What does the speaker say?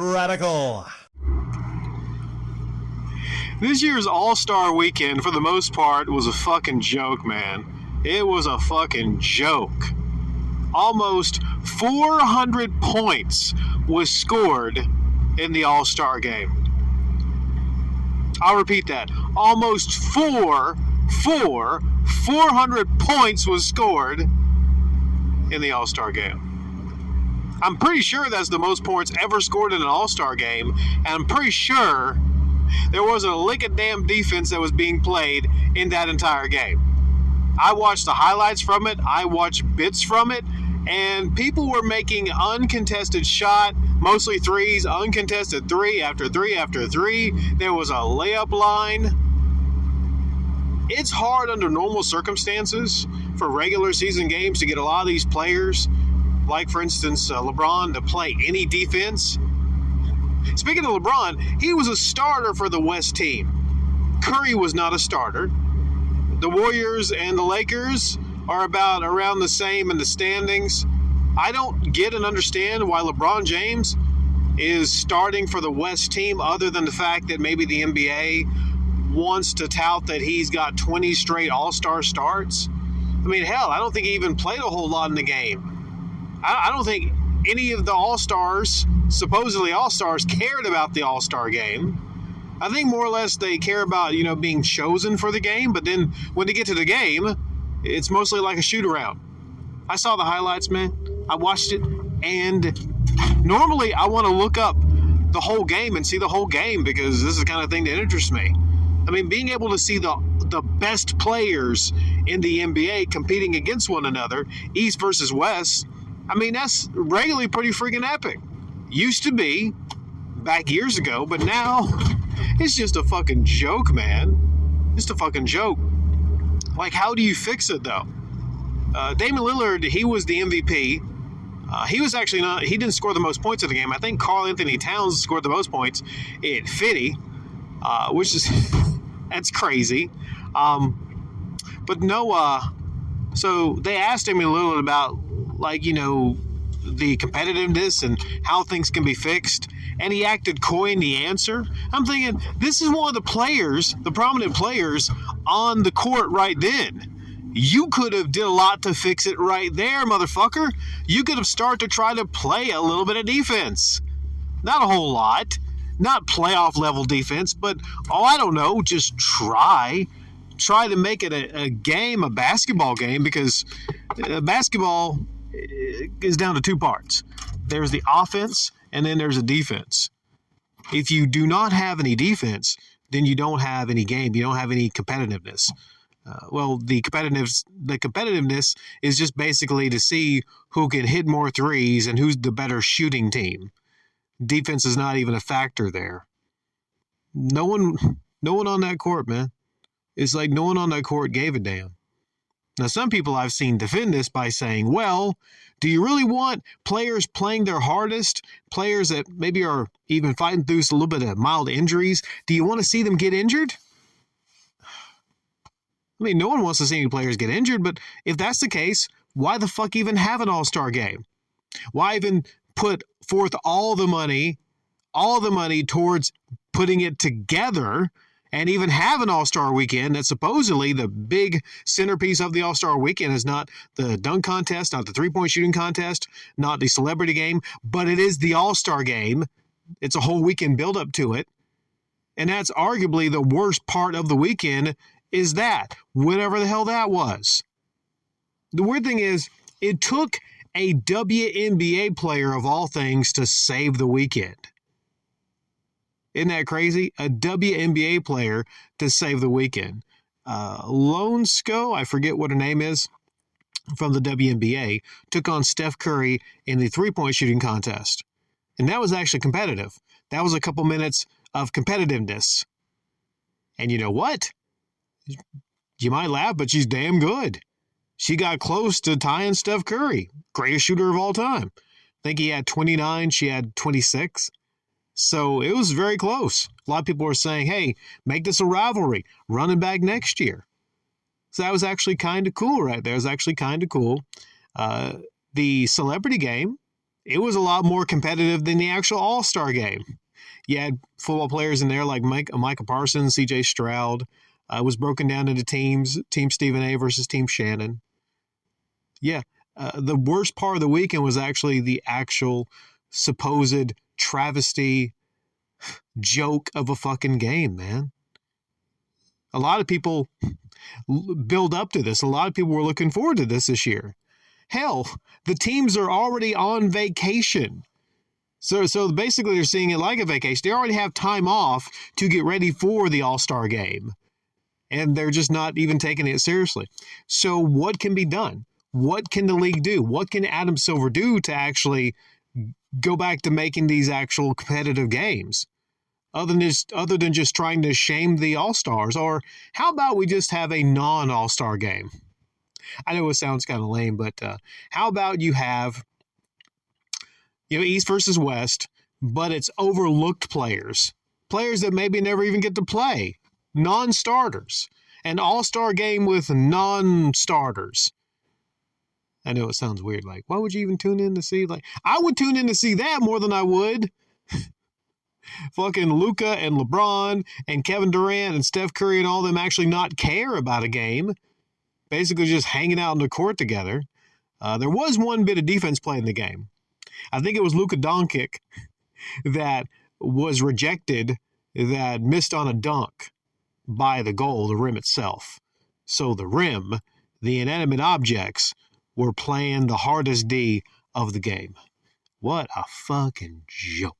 Radical. This year's All-Star Weekend, for the most part, was a fucking joke, man. It was a fucking joke. Almost 400 points was scored in the All-Star game. I'll repeat that. Almost 400 points was scored in the All-Star game. I'm pretty sure that's the most points ever scored in an All-Star game, and I'm pretty sure there wasn't a lick of damn defense that was being played in that entire game. I watched the highlights from it, I watched bits from it, and people were making uncontested shot, mostly threes, uncontested three after three after three. There was a layup line. It's hard under normal circumstances for regular season games to get a lot of these players, like for instance LeBron, to play any defense. Speaking of LeBron, he was a starter for the West team. Curry was not a starter. The Warriors and the Lakers are about around the same in the standings. I don't get and understand why LeBron James is starting for the West team, other than the fact that maybe the NBA wants to tout that he's got 20 straight All-Star starts. I mean, hell, I don't think he even played a whole lot in the game. I don't think any of the All-Stars, supposedly All-Stars, cared about the All-Star game. I think more or less they care about, being chosen for the game, but then when they get to the game, it's mostly like a shoot-around. I saw the highlights, man. I watched it, and normally I want to look up the whole game and see the whole game because this is the kind of thing that interests me. I mean, being able to see the best players in the NBA competing against one another, East versus West, I mean, that's regularly pretty freaking epic. Used to be back years ago, but now it's just a fucking joke, man. Just a fucking joke. Like, how do you fix it, though? Damian Lillard, he was the MVP. He was actually not, he didn't score the most points of the game. I think Karl Anthony Towns scored the most points at 50, which is, that's crazy. But no, so they asked Damian Lillard about, the competitiveness and how things can be fixed, and he acted coy in the answer. I'm thinking, this is one of the players, the prominent players on the court right then. You could have did a lot to fix it right there, motherfucker. You could have started to try to play a little bit of defense. Not a whole lot. Not playoff level defense, but, I don't know, just try to make it a game, a basketball game, because basketball is down to two parts. There's the offense, and then there's a defense. If you do not have any defense, then you don't have any game. You don't have any competitiveness. The competitiveness is just basically to see who can hit more threes and who's the better shooting team. Defense is not even a factor there. No one on that court, man. It's like no one on that court gave a damn. Now, some people I've seen defend this by saying, well, do you really want players playing their hardest, players that maybe are even fighting through a little bit of mild injuries? Do you want to see them get injured? I mean, no one wants to see any players get injured, but if that's the case, why the fuck even have an All-Star game? Why even put forth all the money towards putting it together and even have an All-Star weekend that supposedly the big centerpiece of the All-Star weekend is not the dunk contest, not the three-point shooting contest, not the celebrity game, but it is the All-Star game. It's a whole weekend build-up to it. And that's arguably the worst part of the weekend is that, whatever the hell that was. The weird thing is, it took a WNBA player of all things to save the weekend. Isn't that crazy? A WNBA player to save the weekend. Lonsko, I forget what her name is, from the WNBA, took on Steph Curry in the three-point shooting contest. And that was actually competitive. That was a couple minutes of competitiveness. And you know what? You might laugh, but she's damn good. She got close to tying Steph Curry, greatest shooter of all time. I think he had 29, she had 26. So it was very close. A lot of people were saying, hey, make this a rivalry, running back next year. So that was actually kind of cool right there. It was actually kind of cool. The celebrity game, it was a lot more competitive than the actual All-Star game. You had football players in there like Micah Parsons, C.J. Stroud. It was broken down into teams, Team Stephen A versus Team Shannon. Yeah, the worst part of the weekend was actually the actual supposed travesty joke of a fucking game, man. A lot of people build up to this. A lot of people were looking forward to this year. Hell, the teams are already on vacation. So basically they're seeing it like a vacation. They already have time off to get ready for the All-Star game. And they're just not even taking it seriously. So what can be done? What can the league do? What can Adam Silver do to actually go back to making these actual competitive games? Other than just trying to shame the All-Stars? Or how about we just have a non-All-Star game? I know it sounds kind of lame, but how about you have East versus West, but it's overlooked players that maybe never even get to play, non-starters, an All-Star game with non-starters. I know it sounds weird. Like, why would you even tune in to see? Like, I would tune in to see that more than I would fucking Luka and LeBron and Kevin Durant and Steph Curry and all them actually not care about a game. Basically just hanging out on the court together. There was one bit of defense play in the game. I think it was Luka Doncic that was rejected, that missed on a dunk by the goal, the rim itself. So the rim, the inanimate objects, were playing the hardest D of the game. What a fucking joke.